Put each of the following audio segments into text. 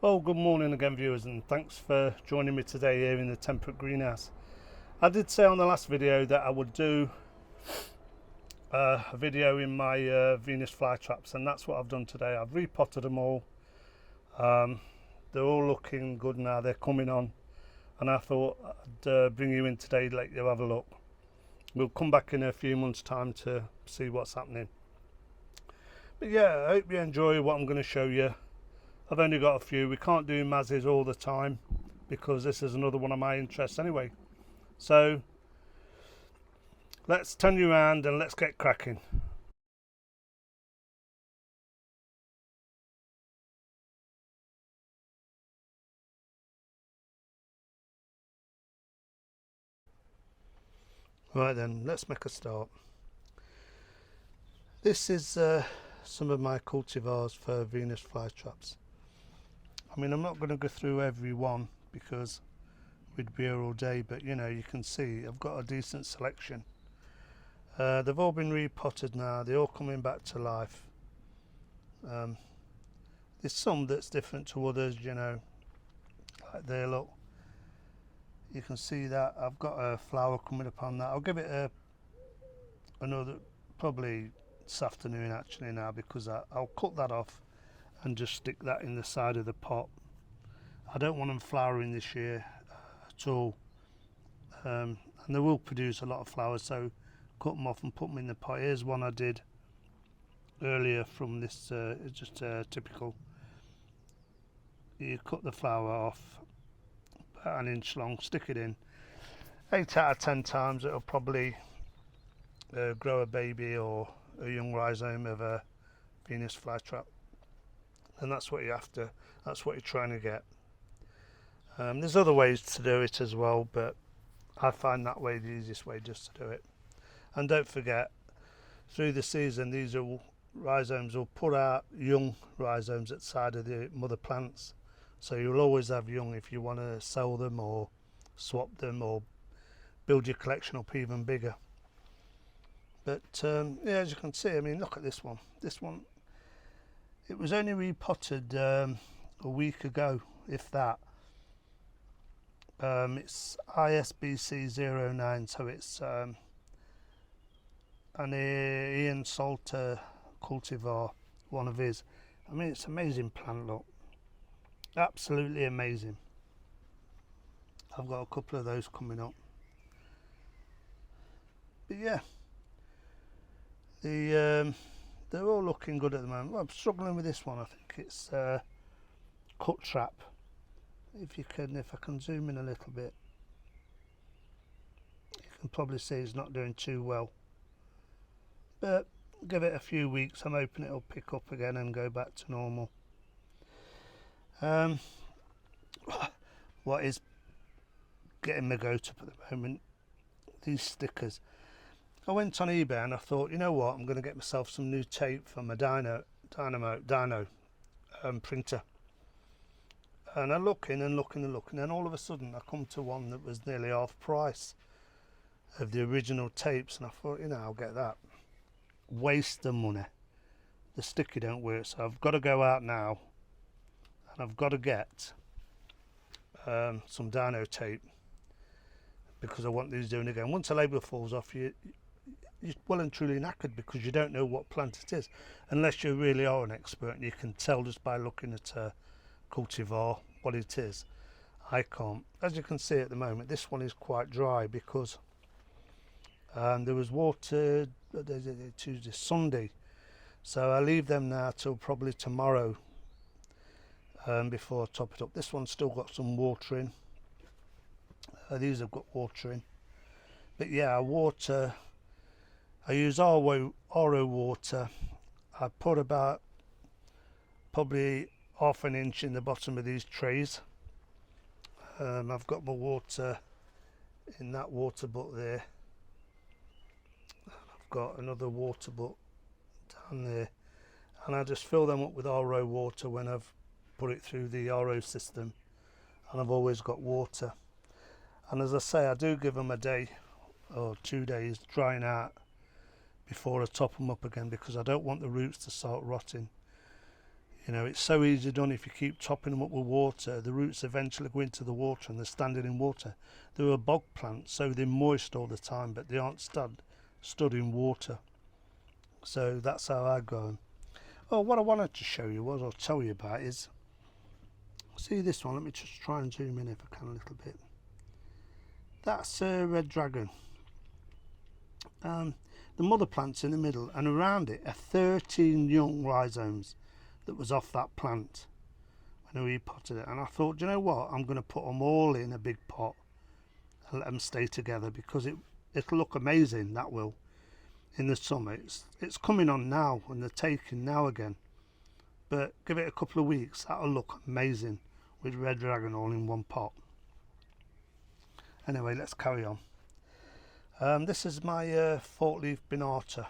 Well, good morning again, viewers, and thanks for joining me today here in the temperate greenhouse. I did say on the last video that I would do a video in my Venus flytraps, and that's what I've done today. I've repotted them all. They're all looking good now, they're coming on, and I thought I'd bring you in today to let you have a look. We'll come back in a few months' time to see what's happening. But yeah, I hope you enjoy what I'm going to show you. I've only got a few. We can't do mazzies all the time because this is another one of my interests anyway. So let's turn you around and let's get cracking. Right then, let's make a start. This is some of my cultivars for Venus flytraps. I mean, I'm not going to go through every one because we'd be here all day, but you know, you can see I've got a decent selection. They've all been repotted now, they're all coming back to life. There's some that's different to others, you know, like there, look. You can see that I've got a flower coming up on that. I'll give it another, probably this afternoon actually now, because I'll cut that off and just stick that in the side of the pot. I don't want them flowering this year at all, and they will produce a lot of flowers, so cut them off and put them in the pot. Here's one I did earlier from this, just typical. You cut the flower off about 1 inch long, stick it in. 8 out of 10 times it'll probably grow a baby or a young rhizome of a Venus flytrap, and that's what you're after, that's what you're trying to get. There's other ways to do it as well, but I find that way the easiest way, just to do it. And don't forget, through the season these rhizomes will put out young rhizomes at the side of the mother plants, so you'll always have young if you want to sell them or swap them or build your collection up even bigger. But yeah, as you can see, I mean, look at this one. This one, it was only repotted a week ago, if that. It's ISBC09, so it's an Ian Salter cultivar, one of his. I mean, it's an amazing plant, look. Absolutely amazing. I've got a couple of those coming up. But yeah, they're all looking good at the moment. Well, I'm struggling with this one. I think it's cut trap. If I can zoom in a little bit, you can probably see it's not doing too well. But give it a few weeks, I'm hoping it'll pick up again and go back to normal. What is getting my goat up at the moment, these stickers. I went on eBay and I thought, you know what, I'm going to get myself some new tape for my dyno printer. And I'm looking and looking and looking, and all of a sudden I come to one that was nearly half price of the original tapes, and I thought, you know, I'll get that. Waste of money. The sticker don't work, so I've got to go out now and I've got to get some dyno tape, because I want these doing again. Once a label falls off, you're well and truly knackered, because you don't know what plant it is, unless you really are an expert and you can tell just by looking at a cultivar what it is. I can't. As you can see at the moment, this one is quite dry because there was water Tuesday, Sunday, so I leave them now till probably tomorrow before I top it up. This one's still got some water in. These have got water in, but yeah, I use RO water. I put about probably half an inch in the bottom of these trays. I've got my water in that water butt there. I've got another water butt down there, and I just fill them up with RO water when I've put it through the RO system, and I've always got water. And as I say, I do give them a day or 2 days drying out before I top them up again, because I don't want the roots to start rotting. You know, it's so easy done if you keep topping them up with water. The roots eventually go into the water and they're standing in water. They're a bog plant, so they're moist all the time, but they aren't stood in water. So that's how I go 'em. Oh, what I wanted to show you was, I'll tell you about, is, see this one, let me just try and zoom in if I can a little bit. That's a red dragon. The mother plant's in the middle, and around it are 13 young rhizomes that was off that plant when we potted it. And I thought, you know what, I'm going to put them all in a big pot and let them stay together, because it'll look amazing, that will, in the summer. It's coming on now and they're taking now again, but give it a couple of weeks, that'll look amazing with red dragon all in one pot. Anyway, let's carry on. This is my fork leaf binata,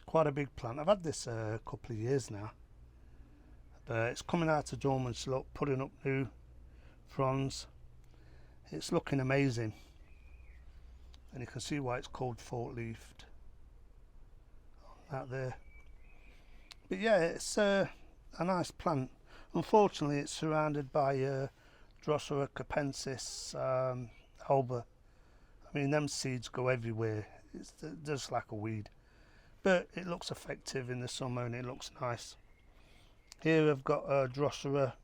quite a big plant. I've had this a couple of years now, but it's coming out of dormancy, look, putting up new fronds. It's looking amazing, and you can see why it's called fork leafed out there. But yeah, it's a nice plant. Unfortunately, it's surrounded by Drosera capensis alba. I mean, them seeds go everywhere. It's just like a weed, but it looks effective in the summer and it looks nice. Here I've got Drosera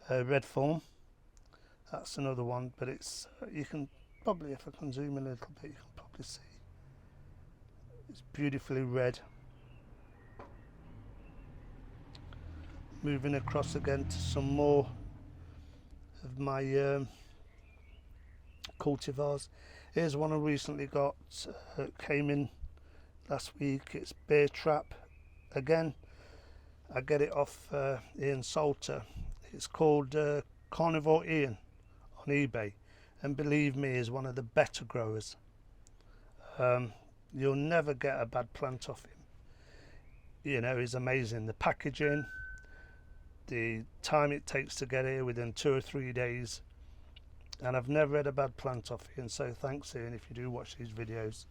red form. That's another one, but it's you can probably, if I can zoom in a little bit, you can probably see it's beautifully red. Moving across again to some more of my cultivars. Here's one I recently got, came in last week. It's bear trap again. I get it off Ian Salter. It's called Carnivore Ian on eBay, and believe me, is one of the better growers. You'll never get a bad plant off him. You know, he's amazing. The packaging, the time it takes to get here, within 2 or 3 days, and I've never had a bad plant off Ian, so thanks Ian if you do watch these videos.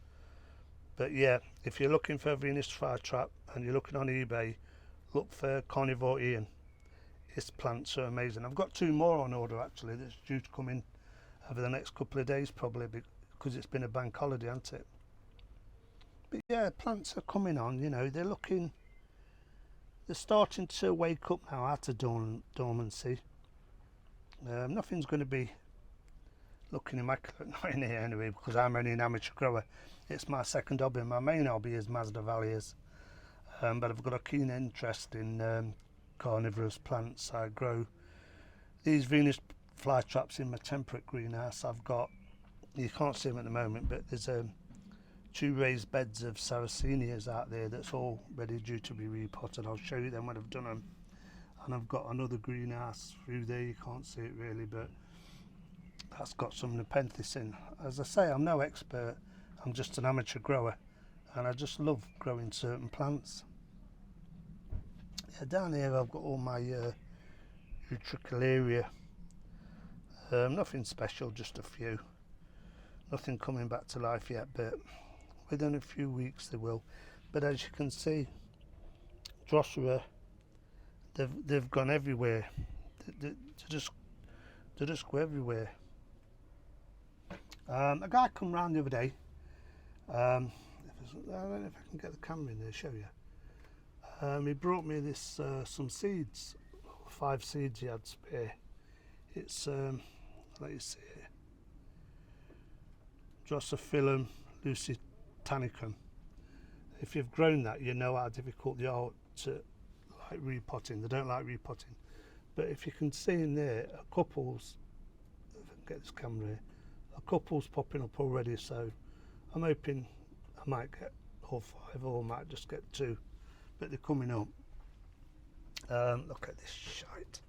But yeah, if you're looking for a Venus flytrap and you're looking on eBay, look for Carnivore Ian. His plants are amazing. I've got 2 more on order actually that's due to come in over the next couple of days, probably, because it's been a bank holiday, hasn't it? But yeah, plants are coming on, you know, they're starting to wake up now out of dormancy. Nothing's going to be looking immaculate not in here anyway, because I'm only an amateur grower. It's my second hobby. My main hobby is Mazda Valleys, but I've got a keen interest in carnivorous plants. I grow these Venus flytraps in my temperate greenhouse. I've got, you can't see them at the moment, but there's 2 raised beds of sarracenias out there that's all ready due to be repotted. I'll show you them when I've done them. And I've got another greenhouse through there, you can't see it really, but that's got some nepenthes in. As I say, I'm no expert, I'm just an amateur grower, and I just love growing certain plants. Yeah, down here I've got all my utricularia. Nothing special, just a few. Nothing coming back to life yet, but within a few weeks they will. But as you can see, Drosera, they've gone everywhere. They just go everywhere. A guy come round the other day. I don't know if I can get the camera in there to show you. He brought me this some seeds, 5 seeds he had spare. It's let you see it, Drosophilum lusitanicum. If you've grown that, you know how difficult they are to like repotting. They don't like repotting. But if you can see in there, a couple's, if I can get this camera here, a couple's popping up already, so I'm hoping I might get all 5, or I might just get 2, but they're coming up. Look at this shite.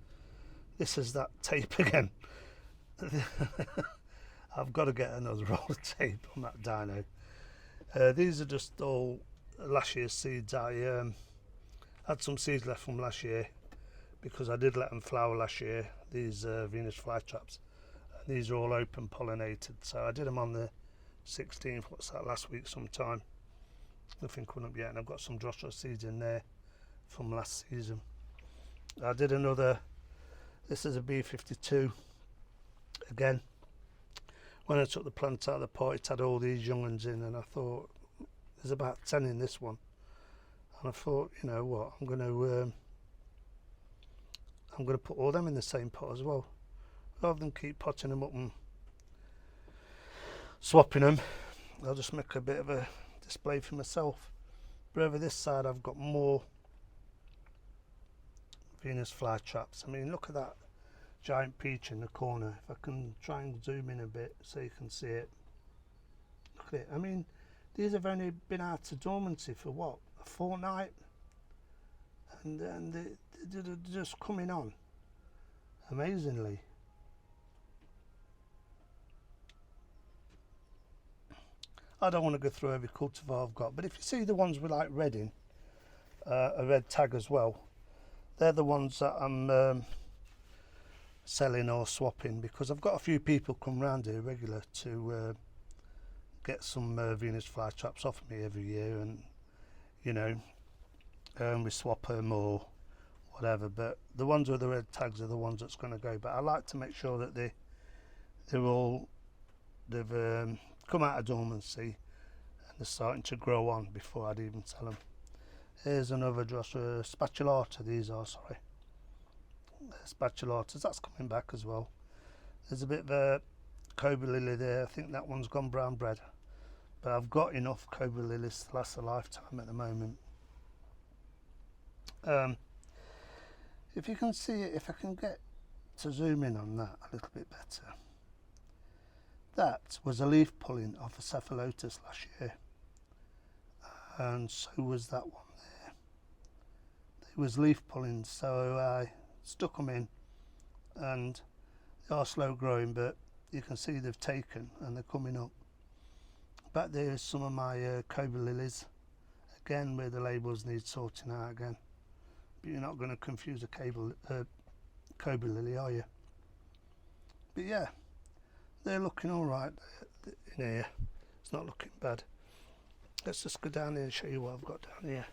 This is that tape again. I've got to get another roll of tape on that dino. These are just all last year's seeds. I had some seeds left from last year because I did let them flower last year, these Venus flytraps. These are all open pollinated, so I did them on the 16th, what's that, last week sometime. Nothing coming up yet, and I've got some Drosera seeds in there from last season. I did another, this is a B52 again. When I took the plant out of the pot, it had all these young ones in, and I thought there's about 10 in this one, and I thought, you know what, I'm going to put all them in the same pot as well, rather than keep potting them up and swapping them. I'll just make a bit of a display for myself. But over this side I've got more Venus flytraps. I mean, look at that giant peach in the corner. If I can try and zoom in a bit so you can see it. Look at it. I mean, these have only been out of dormancy for what, a fortnight, and they're just coming on amazingly. I don't want to go through every cultivar I've got, but if you see the ones with like red in, a red tag as well, they're the ones that I'm selling or swapping, because I've got a few people come round here regular to get some Venus flytraps off me every year, and you know, we swap them or whatever. But the ones with the red tags are the ones that's going to go. But I like to make sure that they've come out of dormancy and they're starting to grow on before I'd even sell them. Here's another Drosera spatulata. These are, sorry, spatulatas. That's coming back as well. There's a bit of a cobra lily there. I think that one's gone brown bread, but I've got enough cobra lilies to last a lifetime at the moment. If you can see it, if I can get to zoom in on that a little bit better, that was a leaf pulling off a cephalotus last year, and so was that one there. It was leaf pulling, so I stuck them in, and they are slow growing, but you can see they've taken and they're coming up. Back there is some of my cobra lilies, again where the labels need sorting out again. But you're not going to confuse a cobra lily, are you? But yeah, they're looking all right in here. It's not looking bad. Let's just go down here and show you what I've got down here.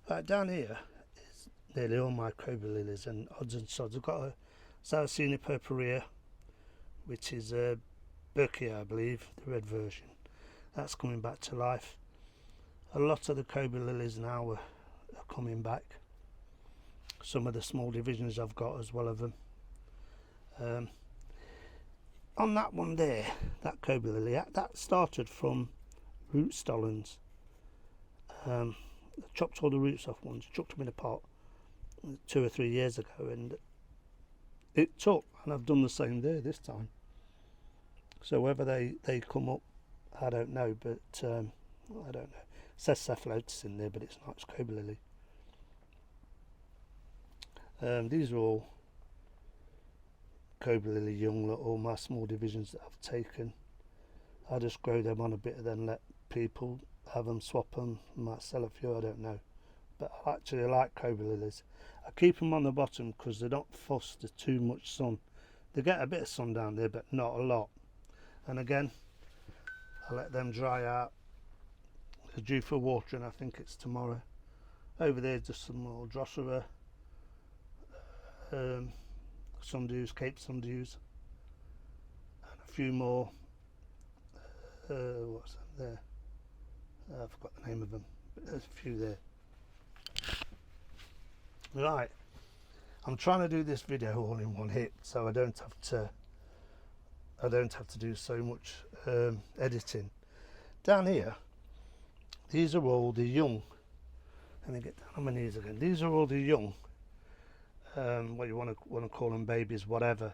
Right, down here is nearly all my cobra lilies and odds and sods. I've got a Sarracenia purpurea, which is a Berkey, I believe, the red version. That's coming back to life. A lot of the cobra lilies now are coming back. Some of the small divisions I've got as well of them. On that one there, that cobra lily, that started from root stolons. I chopped all the roots off once, chucked them in a pot 2 or 3 years ago, and it took, and I've done the same there this time. So whether they come up, I don't know, but I don't know. It says cephalotus in there, but it's not, it's cobra lily. These are all cobra lily young, all my small divisions that I've taken. I just grow them on a bit and then let people have them, swap them. I might sell a few, I don't know. But I actually like cobra lilies. I keep them on the bottom because they're not fussed to too much sun. They get a bit of sun down there, but not a lot. And again, I let them dry out. They're due for watering, I think it's tomorrow. Over there, just some more Drosera, sundews, Cape sundews, and a few more. What's that there? I forgot the name of them, but there's a few there. Right, I'm trying to do this video all in one hit, so I don't have to do so much editing. Down here, these are all the young. Let me get down on my knees again. These are all the young. What you want to call them, babies, whatever.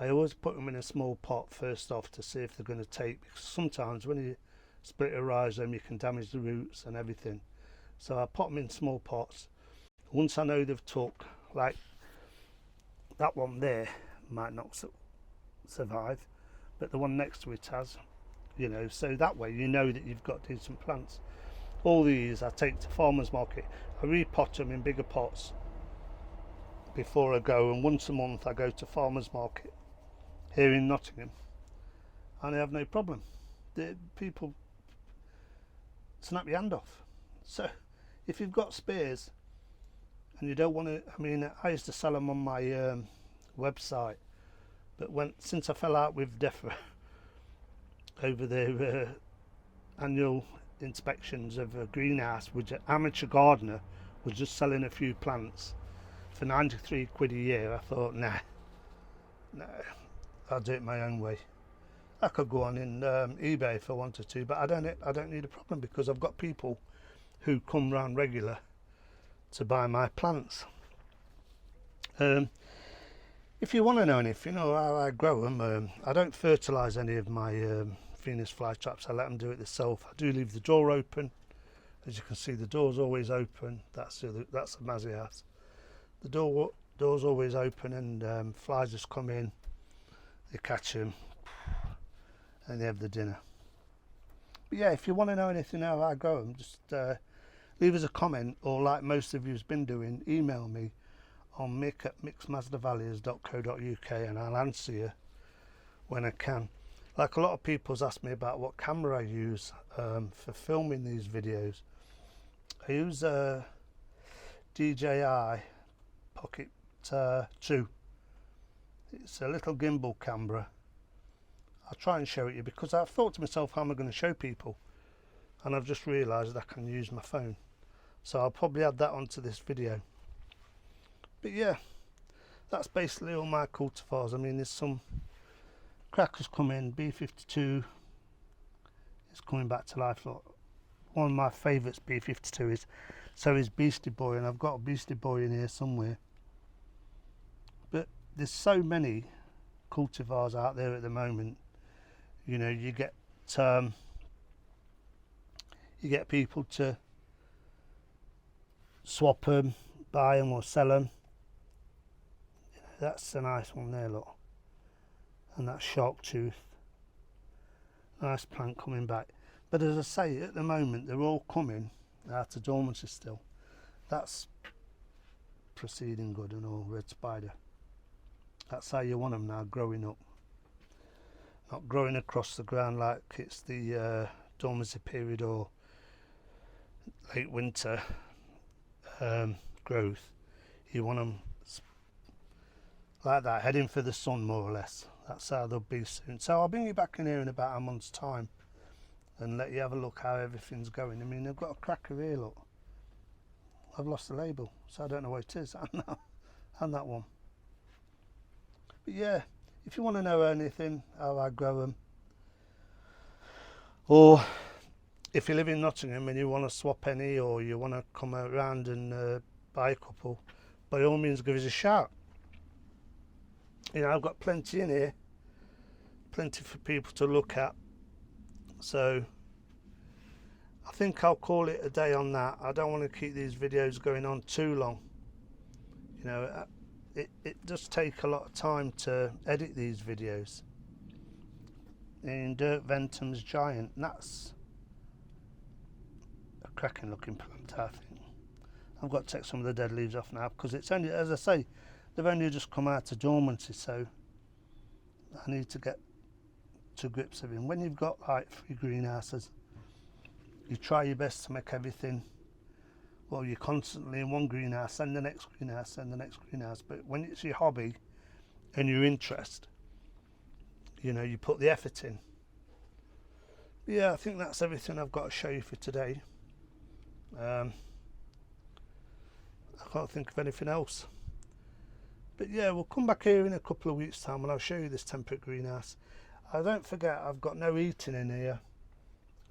I always put them in a small pot first off to see if they're going to take, because sometimes when you split a rhizome you can damage the roots and everything. So I put them in small pots. Once I know they've took, like that one there might not survive, but the one next to it has, you know, so that way you know that you've got decent plants. All these I take to farmers market. I repot them in bigger pots before I go, and once a month I go to farmers market here in Nottingham, and I have no problem. The people snap your hand off. So if you've got spares and you don't want to. I mean, I used to sell them on my website, but since I fell out with DEFRA over their annual inspections of a greenhouse, which an amateur gardener was just selling a few plants for 93 quid a year, I thought, nah, I'll do it my own way. I could go on in eBay if I wanted to, but I don't need a problem, because I've got people who come round regular to buy my plants. If you want to know anything or how I grow them, I don't fertilise any of my Venus flytraps. I let them do it themselves. I do leave the door open. As you can see, the door's always open. That's the Mazzy house. The door's always open, and flies just come in, they catch them, and they have the dinner. But yeah, if you want to know anything how I grow them, just leave us a comment, or like most of you's been doing, email me on mick@micksmazdavalyers.co.uk, and I'll answer you when I can. Like, a lot of people's asked me about what camera I use for filming these videos. I use a DJI Pocket 2. It's a little gimbal camera. I'll try and show it you, because I've thought to myself, how am I going to show people? And I've just realised I can use my phone. So I'll probably add that onto this video. But yeah, that's basically all my cultivars. I mean, there's some crackers come in. B52 is coming back to life. Look, one of my favourites, B52, is Beastie Boy, and I've got a Beastie Boy in here somewhere. But there's so many cultivars out there at the moment. You know, you get people to swap them, buy them or sell them. You know, that's a nice one there, look. And that shark tooth. Nice plant coming back. But as I say, at the moment, they're all coming out of dormancy still. That's proceeding good and all, red spider. That's how you want them now, growing up. Not growing across the ground like it's the dormancy period or late winter growth. You want them like that, heading for the sun more or less. That's how they'll be soon. So I'll bring you back in here in about a month's time and let you have a look how everything's going. I mean, I've got a cracker here, look. I've lost the label, so I don't know what it is. And that one. But yeah, if you want to know anything, how I grow them, or if you live in Nottingham and you want to swap any, or you want to come around and buy a couple, by all means give us a shout. You know, I've got plenty in here, plenty for people to look at. So I think I'll call it a day on that. I don't want to keep these videos going on too long. You know, it does take a lot of time to edit these videos. In Dirt Ventum's Giant, and that's a cracking looking plant, I think. I've got to take some of the dead leaves off now, because it's only, as I say, they've only just come out of dormancy, so I need to get to grips with it. When you've got like 3 greenhouses, you try your best to make everything, well, you're constantly in one greenhouse and the next greenhouse and the next greenhouse. But when it's your hobby and your interest, you know, you put the effort in. But yeah, I think that's everything I've got to show you for today. I can't think of anything else. But yeah, we'll come back here in a couple of weeks' time and I'll show you this temperate greenhouse. Don't forget, I've got no heating in here,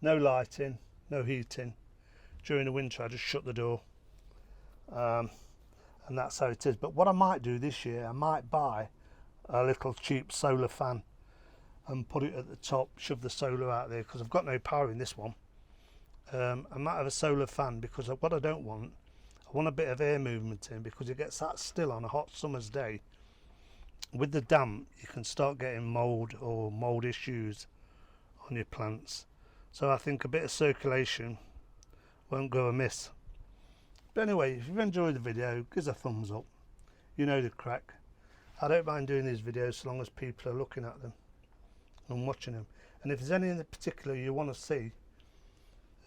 no lighting, no heating. During the winter I just shut the door, and that's how it is. But what I might do this year, I might buy a little cheap solar fan and put it at the top, shove the solar out there, because I've got no power in this one. I might have a solar fan, because what I don't want, I want a bit of air movement in, because it gets that still on a hot summer's day. With the damp, you can start getting mould or mould issues on your plants. So I think a bit of circulation won't go amiss. But anyway, if you've enjoyed the video, give us a thumbs up. You know the crack. I don't mind doing these videos so long as people are looking at them and watching them. And if there's any in particular you want to see,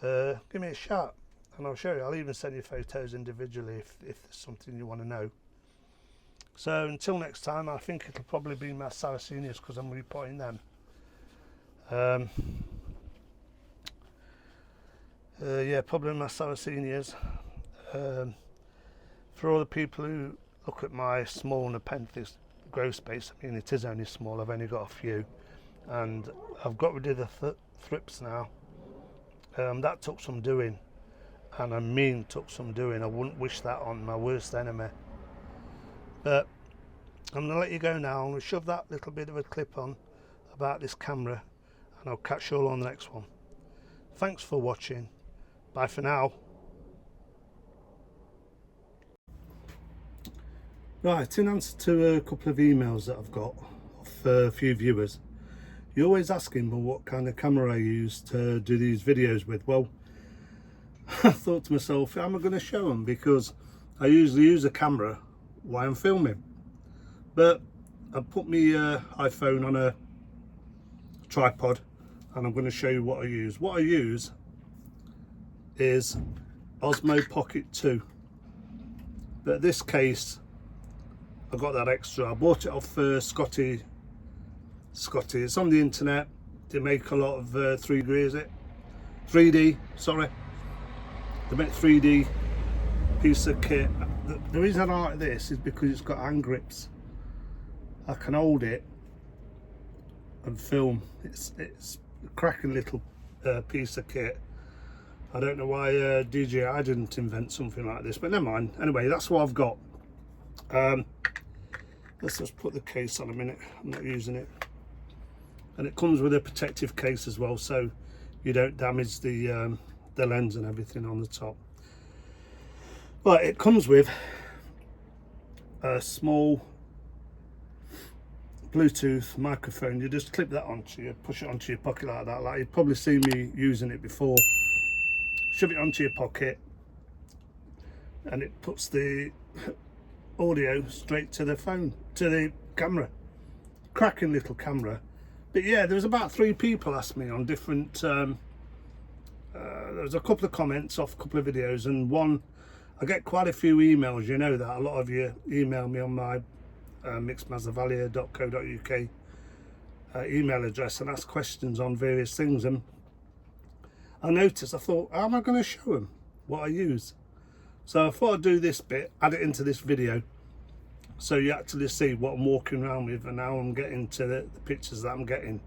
give me a shout. and I'll show you. I'll even send you photos individually if there's something you want to know. So until next time, I think it'll probably be my Sarracenias because I'm repotting them. Yeah, probably my Sarracenias. For all the people who look at my small Nepenthes grow space, I mean it is only small, I've only got a few, and I've got rid of the thrips now. That took some doing, and I mean took some doing. I wouldn't wish that on my worst enemy. But I'm going to let you go now. I'm going to shove that little bit of a clip on about this camera, and I'll catch you all on the next one. Thanks for watching. Bye for now. Right, in answer to a couple of emails that I've got off a few viewers, you're always asking me what kind of camera I use to do these videos with. Well, I thought to myself, am I going to show them? Because I usually use a camera while I'm filming. But I put my iPhone on a tripod, and I'm going to show you what I use. What I use is Osmo Pocket 2. But this case, I got that extra. I bought it off Scotty. It's on the internet. They make a lot of 3D, sorry. They make 3D piece of kit. The reason I like this is because it's got hand grips. I can hold it and film. It's a cracking little piece of kit. I don't know why DJI didn't invent something like this, but never mind. Anyway, that's what I've got. Let's just put the case on a minute. I'm not using it. And it comes with a protective case as well, so you don't damage the lens and everything on the top. But it comes with a small Bluetooth microphone. You just clip that onto you, push it onto your pocket like that. Like you've probably seen me using it before. Shove it onto your pocket, and it puts the audio straight to the phone, to the camera. Cracking little camera. But yeah, there was about 3 people asked me on different there was a couple of comments off a couple of videos, and one, I get quite a few emails. You know that a lot of you email me on my mixmazavalia.co.uk email address and ask questions on various things, and I noticed, I thought, how am I going to show them what I use? So I thought I'd do this bit, add it into this video, so you actually see what I'm walking around with and how I'm getting to the pictures that I'm getting.